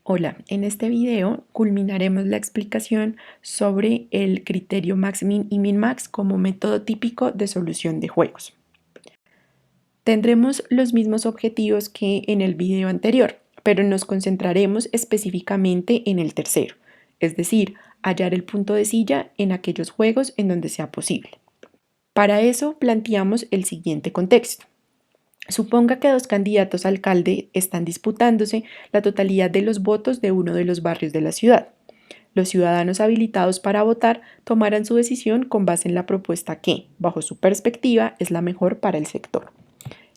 Hola, en este video culminaremos la explicación sobre el criterio max-min y min-max como método típico de solución de juegos. Tendremos los mismos objetivos que en el video anterior, pero nos concentraremos específicamente en el tercero, es decir, hallar el punto de silla en aquellos juegos en donde sea posible. Para eso planteamos el siguiente contexto. Suponga que dos candidatos a alcalde están disputándose la totalidad de los votos de uno de los barrios de la ciudad. Los ciudadanos habilitados para votar tomarán su decisión con base en la propuesta que, bajo su perspectiva, es la mejor para el sector.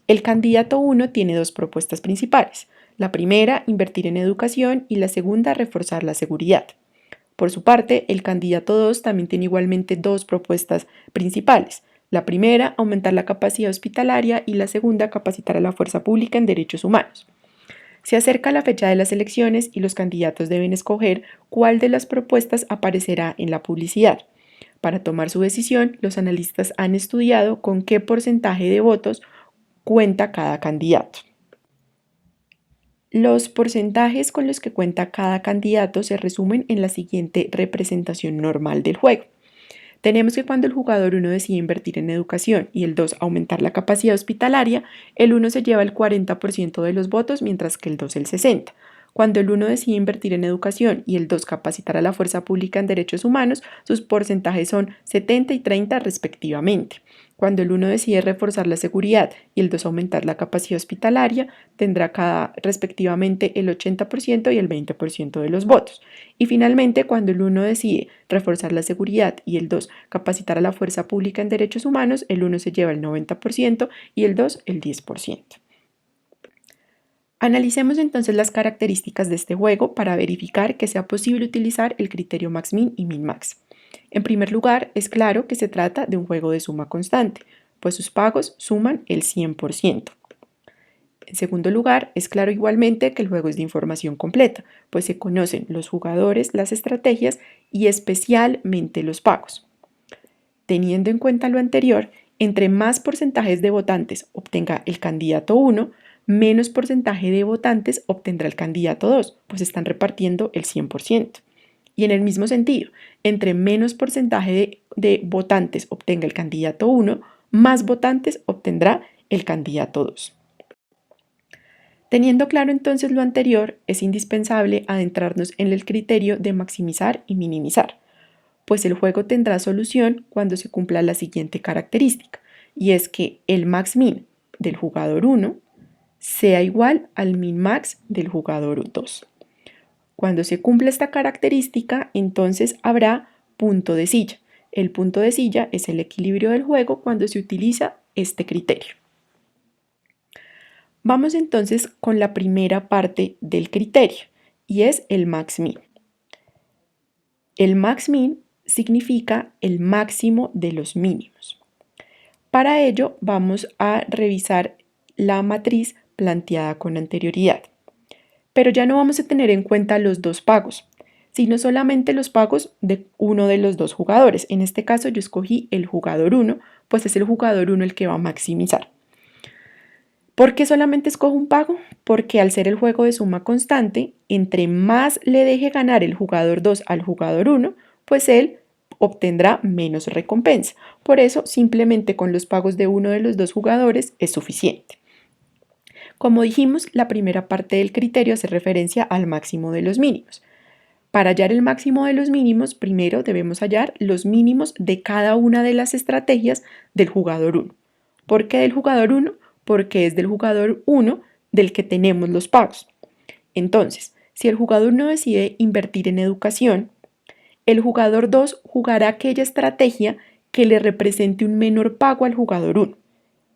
El candidato 1 tiene dos propuestas principales. La primera, invertir en educación, y la segunda, reforzar la seguridad. Por su parte, el candidato 2 también tiene igualmente dos propuestas principales. La primera, aumentar la capacidad hospitalaria, y la segunda, capacitar a la fuerza pública en derechos humanos. Se acerca la fecha de las elecciones y los candidatos deben escoger cuál de las propuestas aparecerá en la publicidad. Para tomar su decisión, los analistas han estudiado con qué porcentaje de votos cuenta cada candidato. Los porcentajes con los que cuenta cada candidato se resumen en la siguiente representación normal del juego. Tenemos que cuando el jugador 1 decide invertir en educación y el 2 aumentar la capacidad hospitalaria, el 1 se lleva el 40% de los votos, mientras que el 2 el 60%. Cuando el 1 decide invertir en educación y el 2 capacitar a la fuerza pública en derechos humanos, sus porcentajes son 70 y 30 respectivamente. Cuando el 1 decide reforzar la seguridad y el 2 aumentar la capacidad hospitalaria, tendrá cada respectivamente el 80% y el 20% de los votos. Y finalmente, cuando el 1 decide reforzar la seguridad y el 2 capacitar a la fuerza pública en derechos humanos, el 1 se lleva el 90% y el 2 el 10%. Analicemos entonces las características de este juego para verificar que sea posible utilizar el criterio max-min y min-max. En primer lugar, es claro que se trata de un juego de suma constante, pues sus pagos suman el 100%. En segundo lugar, es claro igualmente que el juego es de información completa, pues se conocen los jugadores, las estrategias y especialmente los pagos. Teniendo en cuenta lo anterior, entre más porcentajes de votantes obtenga el candidato 1, menos porcentaje de votantes obtendrá el candidato 2, pues están repartiendo el 100%. Y en el mismo sentido, entre menos porcentaje de votantes obtenga el candidato 1, más votantes obtendrá el candidato 2. Teniendo claro entonces lo anterior, es indispensable adentrarnos en el criterio de maximizar y minimizar, pues el juego tendrá solución cuando se cumpla la siguiente característica, y es que el max-min del jugador 1 sea igual al min-max del jugador 2. Cuando se cumpla esta característica, entonces habrá punto de silla. El punto de silla es el equilibrio del juego cuando se utiliza este criterio. Vamos entonces con la primera parte del criterio, y es el max-min. El max-min significa el máximo de los mínimos. Para ello vamos a revisar la matriz planteada con anterioridad. Pero ya no vamos a tener en cuenta los dos pagos, sino solamente los pagos de uno de los dos jugadores. En este caso yo escogí el jugador 1, pues es el jugador 1 el que va a maximizar. ¿Por qué solamente escojo un pago? Porque al ser el juego de suma constante, entre más le deje ganar el jugador 2 al jugador 1, pues él obtendrá menos recompensa. Por eso, simplemente con los pagos de uno de los dos jugadores es suficiente. Como dijimos, la primera parte del criterio hace referencia al máximo de los mínimos. Para hallar el máximo de los mínimos, primero debemos hallar los mínimos de cada una de las estrategias del jugador 1. ¿Por qué del jugador 1? Porque es del jugador 1 del que tenemos los pagos. Entonces, si el jugador 1 decide invertir en educación, el jugador 2 jugará aquella estrategia que le represente un menor pago al jugador 1.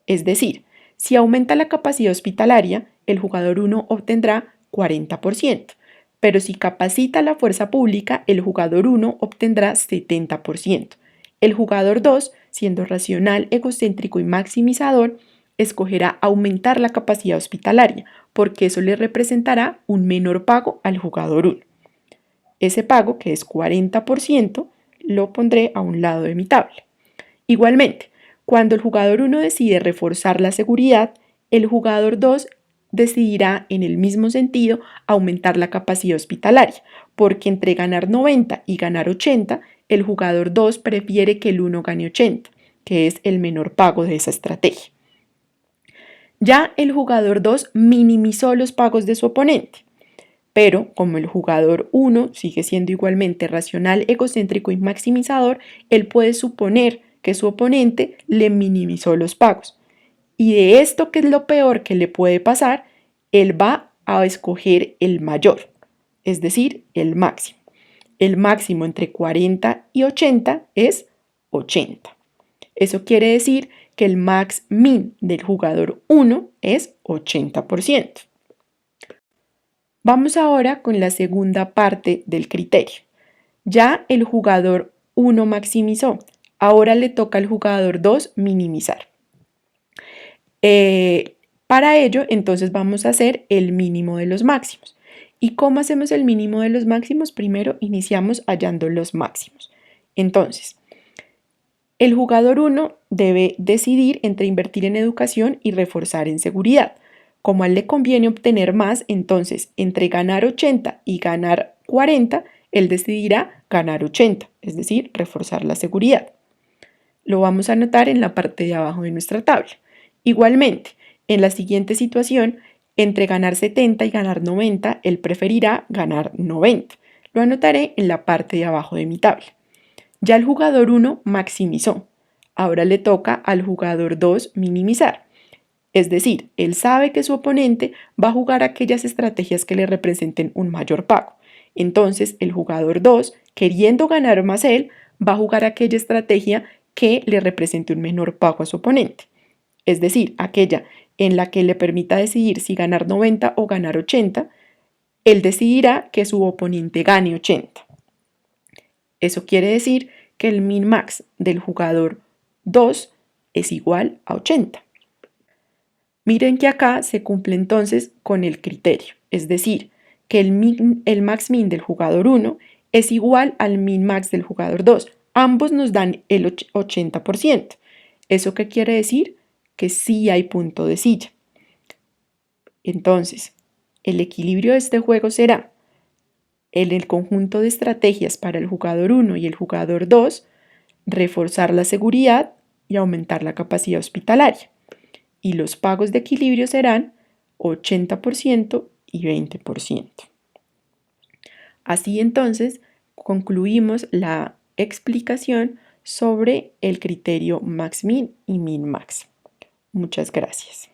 Es decir, si aumenta la capacidad hospitalaria, el jugador 1 obtendrá 40%, pero si capacita la fuerza pública, el jugador 1 obtendrá 70%. El jugador 2, siendo racional, egocéntrico y maximizador, escogerá aumentar la capacidad hospitalaria, porque eso le representará un menor pago al jugador 1. Ese pago, que es 40%, lo pondré a un lado de mi tabla. Igualmente, cuando el jugador 1 decide reforzar la seguridad, el jugador 2 decidirá en el mismo sentido aumentar la capacidad hospitalaria, porque entre ganar 90 y ganar 80, el jugador 2 prefiere que el 1 gane 80, que es el menor pago de esa estrategia. Ya el jugador 2 minimizó los pagos de su oponente, pero como el jugador 1 sigue siendo igualmente racional, egocéntrico y maximizador, él puede suponer que su oponente le minimizó los pagos. Y de esto, que es lo peor que le puede pasar, él va a escoger el mayor, es decir, el máximo. El máximo entre 40 y 80 es 80. Eso quiere decir que el max min del jugador 1 es 80%. Vamos ahora con la segunda parte del criterio. Ya el jugador 1 maximizó, ahora le toca al jugador 2 minimizar. Para ello, entonces vamos a hacer el mínimo de los máximos. ¿Y cómo hacemos el mínimo de los máximos? Primero iniciamos hallando los máximos. Entonces, el jugador 1 debe decidir entre invertir en educación y reforzar en seguridad. Como a él le conviene obtener más, entonces entre ganar 80 y ganar 40, él decidirá ganar 80, es decir, reforzar la seguridad. Lo vamos a anotar en la parte de abajo de nuestra tabla. Igualmente, en la siguiente situación, entre ganar 70 y ganar 90, él preferirá ganar 90. Lo anotaré en la parte de abajo de mi tabla. Ya el jugador 1 maximizó. Ahora le toca al jugador 2 minimizar. Es decir, él sabe que su oponente va a jugar aquellas estrategias que le representen un mayor pago. Entonces, el jugador 2, queriendo ganar más él, va a jugar aquella estrategia que le represente un menor pago a su oponente. Es decir, aquella en la que le permita decidir si ganar 90 o ganar 80, él decidirá que su oponente gane 80. Eso quiere decir que el min-max del jugador 2 es igual a 80. Miren que acá se cumple entonces con el criterio, es decir, que el max-min del jugador 1 es igual al min-max del jugador 2. Ambos nos dan el 80%. ¿Eso qué quiere decir? Que sí hay punto de silla. Entonces, el equilibrio de este juego será en el conjunto de estrategias para el jugador 1 y el jugador 2, reforzar la seguridad y aumentar la capacidad hospitalaria. Y los pagos de equilibrio serán 80% y 20%. Así entonces, concluimos la explicación sobre el criterio max-min y min-max. Muchas gracias.